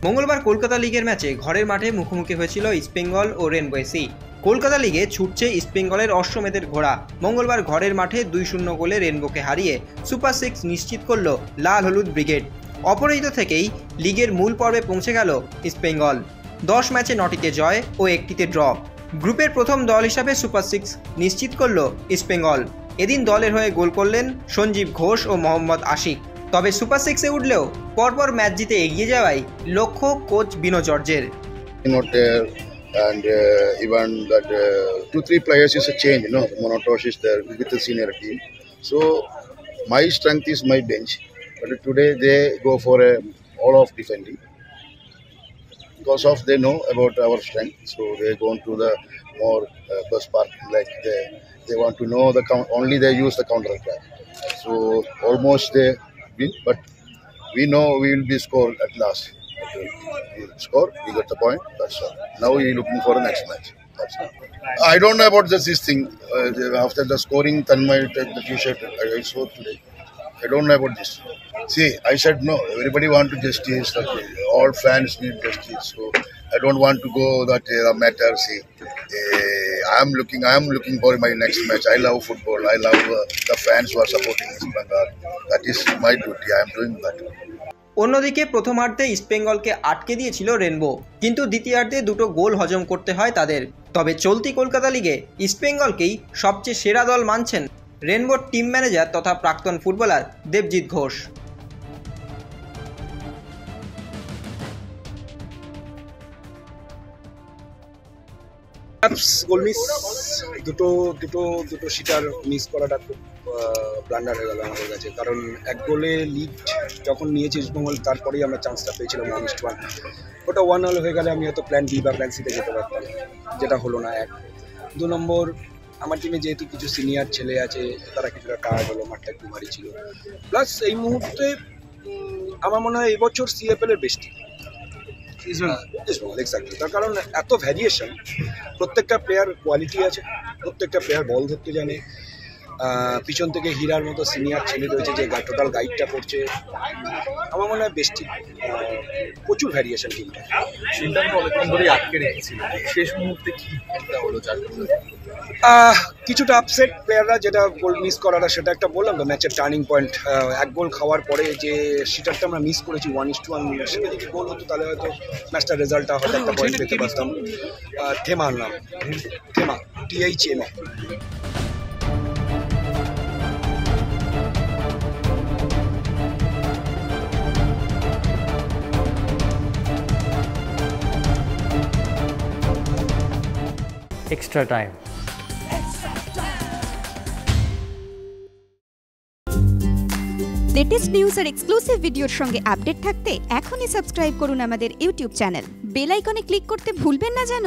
মঙ্গলবার কলকাতা লিগের ম্যাচে ঘরের মাঠে মুখোমুখি হয়েছিল ইস্টবেঙ্গল ও রেনবো এসি। কলকাতা লিগে ছুটছে ইস্টবেঙ্গলের অশ্বমেধের ঘোড়া। মঙ্গলবার ঘরের মাঠে 2-0 গোলে রেনবোকে হারিয়ে সুপার 6 নিশ্চিত করল লাল হলুদ ব্রিগেড। অপরাজিত থেকেই লিগের মূল পর্বে পৌঁছে গেল ইস্টবেঙ্গল। 10 ম্যাচে 9টিতে জয় ও 1টিতে ড্র। গ্রুপের প্রথম দল হিসাবে সুপার 6 নিশ্চিত করল ইস্টবেঙ্গল। এদিন দলের হয়ে গোল করলেন সঞ্জীব ঘোষ ও মোহাম্মদ আশিক। তবে সুপার 6-এ উঠলেও পরপর ম্যাচ জিতে এগিয়ে যাওয়াই লক্ষ্য কোচ বিনো জর্জের। And even that 2-3 players is a change, Monotosh is there with the senior team. So my strength is my bench, but today they go for a all-off defending because of they know about our strength. So they go into the more bus part, like they want to know only they use the counter attack. So almost they win, but we know we will be scored at last. We score, we got the point, that's all. Now we are looking for the next match. That's all. I don't know about this thing. After the scoring, Tanmay take the t-shirt. I saw today. I don't know about this. See, I said no. Everybody want to justice. All fans need justice. So I don't want to go that matter. See, I am looking for my next match. I love football. I love the fans who are supporting East Bengal. That is my duty. I am doing that. অন্যদিকে প্রথমার্ধে ইস্টবেঙ্গলকে আটকে দিয়েছিল rainbow, কিন্তু দ্বিতীয়ার্ধে দুটো গোল হজম করতে হয় তাদের। তবে চলতি কলকাতা লিগে ইস্টবেঙ্গলকেই সবচেয়ে সেরা দল মানছেন রেনবোর টিম ম্যানেজার তথা প্রাক্তন footballer Debjit Ghosh. Goal miss, দুটো শিটার মিস করাটা খুব ব্লান্ডার হয়ে গেল আমাদের কাছে। কারণ এক গোলে লিড যখন নিয়েছে ইস্টবেঙ্গল, তারপরেই আমরা চান্সটা পেয়েছিলাম 1-1। ওটা 1-0 হয়ে গেলে আমি হয়তো প্ল্যান বি বা প্ল্যান সিতে যেতে পারতাম, যেটা হলো না। 2 নম্বর, আমার টিমে যেহেতু কিছু সিনিয়র ছেলে আছে, তারা কিছুটা টায়ার্ড হলো, মাঠটা একটু ভারী ছিল। প্লাস এই মুহূর্তে আমার মনে হয় এবছর সিএফএল এর বেস্ট এক্স্যাক্টলি। তার কারণ এত ভ্যারিয়েশন, প্রত্যেকটা প্লেয়ার কোয়ালিটি আছে, প্রত্যেকটা প্লেয়ার বল ধরতে জানে। পিছন থেকে হীরার মতো সিনিয়র ছেলে রয়েছে যে টোটাল গাইডটা করছে। আমার মনে হয় বেস্ট টিম, প্রচুর ভ্যারিয়েশন টিমটা। আটকে রেখেছিল, শেষ মুহূর্তে কি হলো? কিছুটা আপসেট প্লেয়াররা, যেটা গোল মিস করাটা সেটা একটা বললাম তো ম্যাচের টার্নিং পয়েন্ট। এক গোল খাওয়ার পরে যে শিটারটা আমরা মিস করেছি 1-1, সেটা যদি গোল হতো তাহলে হয়তো ম্যাচটার রেজাল্টটা হয়তো একটা পয়েন্ট পেতে পারতাম। থেমা আনলাম, THMA। Extra time. Latest news আর এক্সক্লুসিভ ভিডিওর সঙ্গে আপডেট থাকতে এখনই সাবস্ক্রাইব করুন আমাদের ইউটিউব চ্যানেল। বেল আইকনে ক্লিক করতে ভুলবেন না যেন।